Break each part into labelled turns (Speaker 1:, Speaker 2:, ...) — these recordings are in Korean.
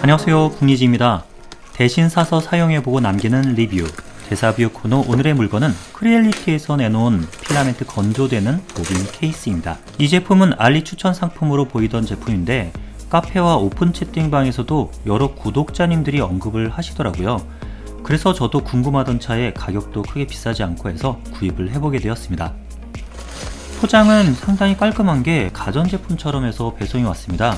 Speaker 1: 안녕하세요, 국리지입니다. 대신 사서 사용해보고 남기는 리뷰 대사뷰 코너. 오늘의 물건은 크리엘리티에서 내놓은 필라멘트 건조되는 보빈 케이스입니다. 이 제품은 알리 추천 상품으로 보이던 제품인데 카페와 오픈 채팅방에서도 여러 구독자님들이 언급을 하시더라고요. 그래서 저도 궁금하던 차에 가격도 크게 비싸지 않고 해서 구입을 해보게 되었습니다. 포장은 상당히 깔끔한 게 가전제품처럼 해서 배송이 왔습니다.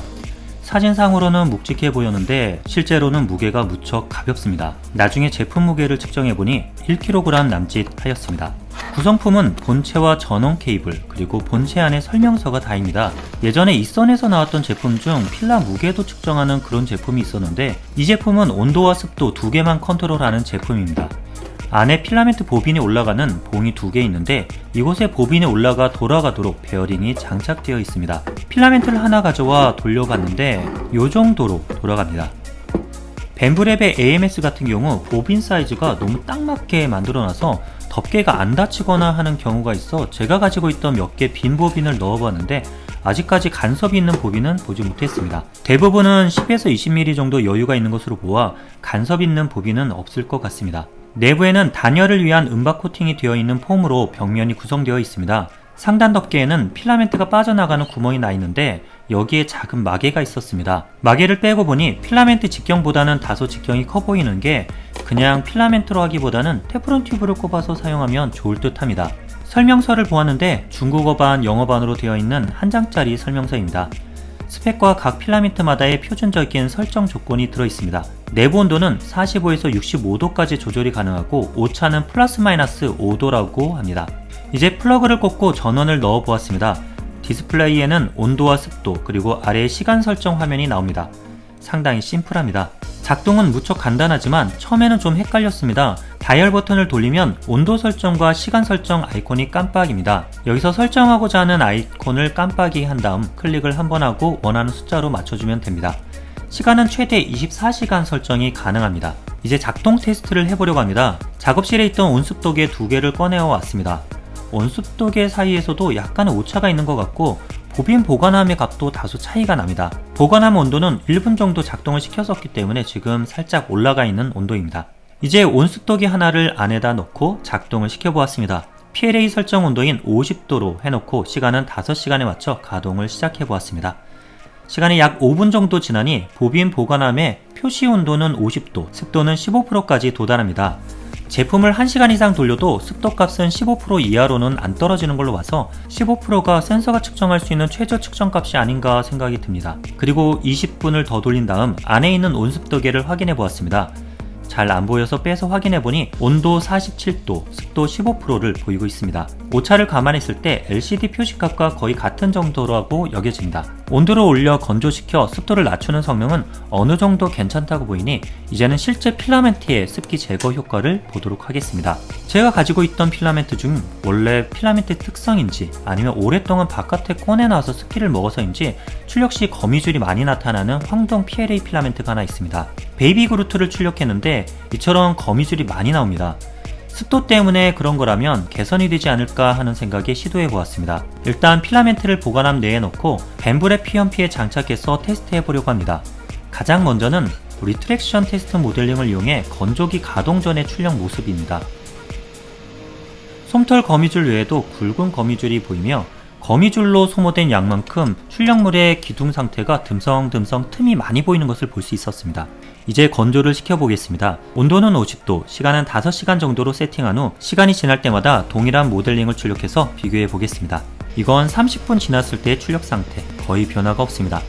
Speaker 1: 사진상으로는 묵직해 보였는데 실제로는 무게가 무척 가볍습니다. 나중에 제품 무게를 측정해보니 1kg 남짓 하였습니다. 구성품은 본체와 전원 케이블 그리고 본체 안에 설명서가 다입니다. 예전에 이선에서 나왔던 제품 중 필라 무게도 측정하는 그런 제품이 있었는데 이 제품은 온도와 습도 두 개만 컨트롤하는 제품입니다. 안에 필라멘트 보빈이 올라가는 봉이 두 개 있는데 이곳에 보빈이 올라가 돌아가도록 베어링이 장착되어 있습니다. 필라멘트를 하나 가져와 돌려봤는데 이 정도로 돌아갑니다. 벤브랩의 AMS 같은 경우 보빈 사이즈가 너무 딱 맞게 만들어놔서 덮개가 안 닫히거나 하는 경우가 있어 제가 가지고 있던 몇 개 빈 보빈을 넣어봤는데 아직까지 간섭이 있는 보빈은 보지 못했습니다. 대부분은 10에서 20mm 정도 여유가 있는 것으로 보아 간섭 있는 보빈은 없을 것 같습니다. 내부에는 단열을 위한 은박 코팅이 되어 있는 폼으로 벽면이 구성되어 있습니다. 상단 덮개에는 필라멘트가 빠져나가는 구멍이 나 있는데 여기에 작은 마개가 있었습니다. 마개를 빼고 보니 필라멘트 직경보다는 다소 직경이 커 보이는 게 그냥 필라멘트로 하기보다는 테프론 튜브를 꼽아서 사용하면 좋을 듯 합니다. 설명서를 보았는데 중국어반, 영어반으로 되어 있는 한 장짜리 설명서입니다. 스펙과 각 필라멘트마다의 표준적인 설정 조건이 들어있습니다. 내부 온도는 45에서 65도까지 조절이 가능하고 오차는 플러스 마이너스 5도라고 합니다. 이제 플러그를 꽂고 전원을 넣어 보았습니다. 디스플레이에는 온도와 습도 그리고 아래에 시간 설정 화면이 나옵니다. 상당히 심플합니다. 작동은 무척 간단하지만 처음에는 좀 헷갈렸습니다. 다이얼 버튼을 돌리면 온도 설정과 시간 설정 아이콘이 깜빡입니다. 여기서 설정하고자 하는 아이콘을 깜빡이 한 다음 클릭을 한번 하고 원하는 숫자로 맞춰주면 됩니다. 시간은 최대 24시간 설정이 가능합니다. 이제 작동 테스트를 해보려고 합니다. 작업실에 있던 온습도계 두 개를 꺼내어 왔습니다. 온습도계 사이에서도 약간의 오차가 있는 것 같고 보빈 보관함의 값도 다소 차이가 납니다. 보관함 온도는 1분 정도 작동을 시켰었기 때문에 지금 살짝 올라가 있는 온도입니다. 이제 온습도계 하나를 안에다 넣고 작동을 시켜보았습니다. PLA 설정 온도인 50도로 해놓고 시간은 5시간에 맞춰 가동을 시작해보았습니다. 시간이 약 5분 정도 지나니 보빈 보관함의 표시 온도는 50도, 습도는 15%까지 도달합니다. 제품을 1시간 이상 돌려도 습도값은 15% 이하로는 안 떨어지는 걸로 봐서 15%가 센서가 측정할 수 있는 최저 측정값이 아닌가 생각이 듭니다. 그리고 20분을 더 돌린 다음 안에 있는 온습도계를 확인해 보았습니다. 잘 안 보여서 빼서 확인해 보니 온도 47도, 습도 15%를 보이고 있습니다. 오차를 감안했을 때 LCD 표시값과 거의 같은 정도라고 여겨집니다. 온도를 올려 건조시켜 습도를 낮추는 성능은 어느 정도 괜찮다고 보이니 이제는 실제 필라멘트의 습기 제거 효과를 보도록 하겠습니다. 제가 가지고 있던 필라멘트 중 원래 필라멘트 특성인지 아니면 오랫동안 바깥에 꺼내놔서 습기를 먹어서인지 출력 시 거미줄이 많이 나타나는 황동 PLA 필라멘트가 하나 있습니다. 베이비 그루트를 출력했는데 이처럼 거미줄이 많이 나옵니다. 습도 때문에 그런 거라면 개선이 되지 않을까 하는 생각에 시도해 보았습니다. 일단 필라멘트를 보관함 내에 넣고 벤브랩 PMP에 장착해서 테스트해 보려고 합니다. 가장 먼저는 리트랙션 테스트 모델링을 이용해 건조기 가동 전의 출력 모습입니다. 솜털 거미줄 외에도 굵은 거미줄이 보이며 거미줄로 소모된 양만큼 출력물의 기둥 상태가 듬성듬성 틈이 많이 보이는 것을 볼 수 있었습니다. 이제 건조를 시켜보겠습니다. 온도는 50도, 시간은 5시간 정도로 세팅한 후 시간이 지날 때마다 동일한 모델링을 출력해서 비교해 보겠습니다. 이건 30분 지났을 때의 출력 상태, 거의 변화가 없습니다.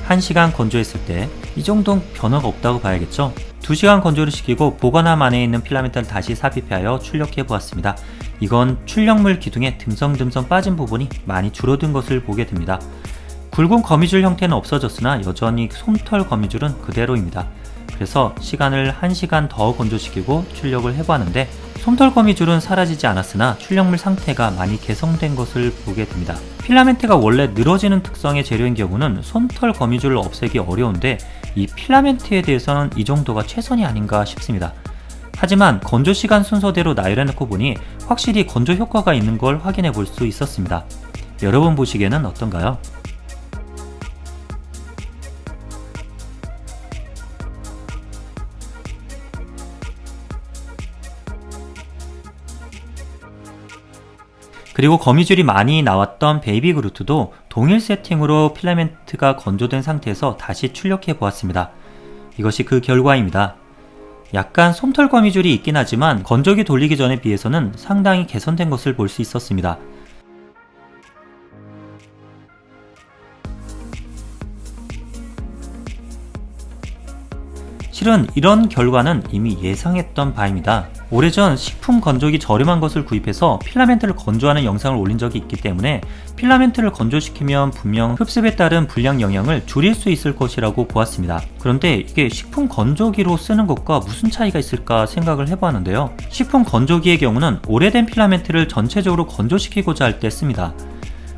Speaker 1: 1시간 건조했을 때 이 정도는 변화가 없다고 봐야겠죠? 2시간 건조를 시키고 보관함 안에 있는 필라멘트를 다시 삽입하여 출력해 보았습니다. 이건 출력물 기둥에 듬성듬성 빠진 부분이 많이 줄어든 것을 보게 됩니다. 굵은 거미줄 형태는 없어졌으나 여전히 솜털 거미줄은 그대로입니다. 그래서 시간을 1시간 더 건조시키고 출력을 해보았는데 솜털 거미줄은 사라지지 않았으나 출력물 상태가 많이 개선된 것을 보게 됩니다. 필라멘트가 원래 늘어지는 특성의 재료인 경우는 솜털 거미줄을 없애기 어려운데 이 필라멘트에 대해서는 이 정도가 최선이 아닌가 싶습니다. 하지만 건조 시간 순서대로 나열해놓고 보니 확실히 건조 효과가 있는 걸 확인해 볼 수 있었습니다. 여러분 보시기에는 어떤가요? 그리고 거미줄이 많이 나왔던 베이비 그루트도 동일 세팅으로 필라멘트가 건조된 상태에서 다시 출력해 보았습니다. 이것이 그 결과입니다. 약간 솜털 거미줄이 있긴 하지만 건조기 돌리기 전에 비해서는 상당히 개선된 것을 볼 수 있었습니다. 실은 이런 결과는 이미 예상했던 바입니다. 오래전 식품 건조기 저렴한 것을 구입해서 필라멘트를 건조하는 영상을 올린 적이 있기 때문에 필라멘트를 건조시키면 분명 흡습에 따른 불량 영향을 줄일 수 있을 것이라고 보았습니다. 그런데 이게 식품 건조기로 쓰는 것과 무슨 차이가 있을까 생각을 해보았는데요. 식품 건조기의 경우는 오래된 필라멘트를 전체적으로 건조시키고자 할 때 씁니다.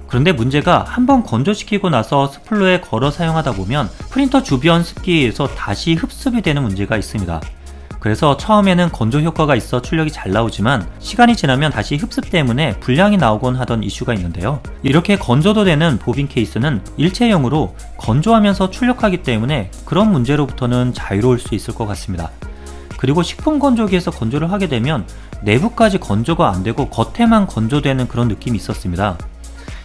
Speaker 1: 그런데 문제가 한번 건조시키고 나서 스플로에 걸어 사용하다 보면 프린터 주변 습기에 의해서 다시 흡습이 되는 문제가 있습니다. 그래서 처음에는 건조 효과가 있어 출력이 잘 나오지만 시간이 지나면 다시 흡습 때문에 불량이 나오곤 하던 이슈가 있는데요. 이렇게 건조도 되는 보빈 케이스는 일체형으로 건조하면서 출력하기 때문에 그런 문제로부터는 자유로울 수 있을 것 같습니다. 그리고 식품 건조기에서 건조를 하게 되면 내부까지 건조가 안 되고 겉에만 건조되는 그런 느낌이 있었습니다.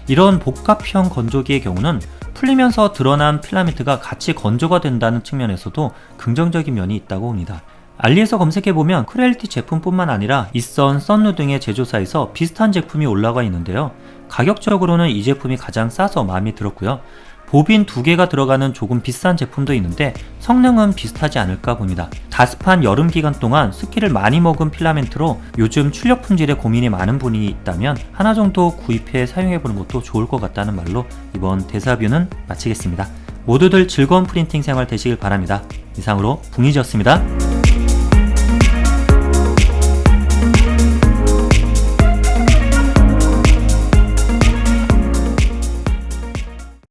Speaker 1: 이런 복합형 건조기의 경우는 풀리면서 드러난 필라멘트가 같이 건조가 된다는 측면에서도 긍정적인 면이 있다고 봅니다. 알리에서 검색해보면 크레얼리티 제품뿐만 아니라 이선, 썬루 등의 제조사에서 비슷한 제품이 올라와 있는데요. 가격적으로는 이 제품이 가장 싸서 마음에 들었고요. 보빈 2개가 들어가는 조금 비싼 제품도 있는데 성능은 비슷하지 않을까 봅니다. 다습한 여름 기간 동안 습기를 많이 먹은 필라멘트로 요즘 출력 품질에 고민이 많은 분이 있다면 하나 정도 구입해 사용해보는 것도 좋을 것 같다는 말로 이번 대사뷰는 마치겠습니다. 모두들 즐거운 프린팅 생활 되시길 바랍니다. 이상으로 붕이지였습니다.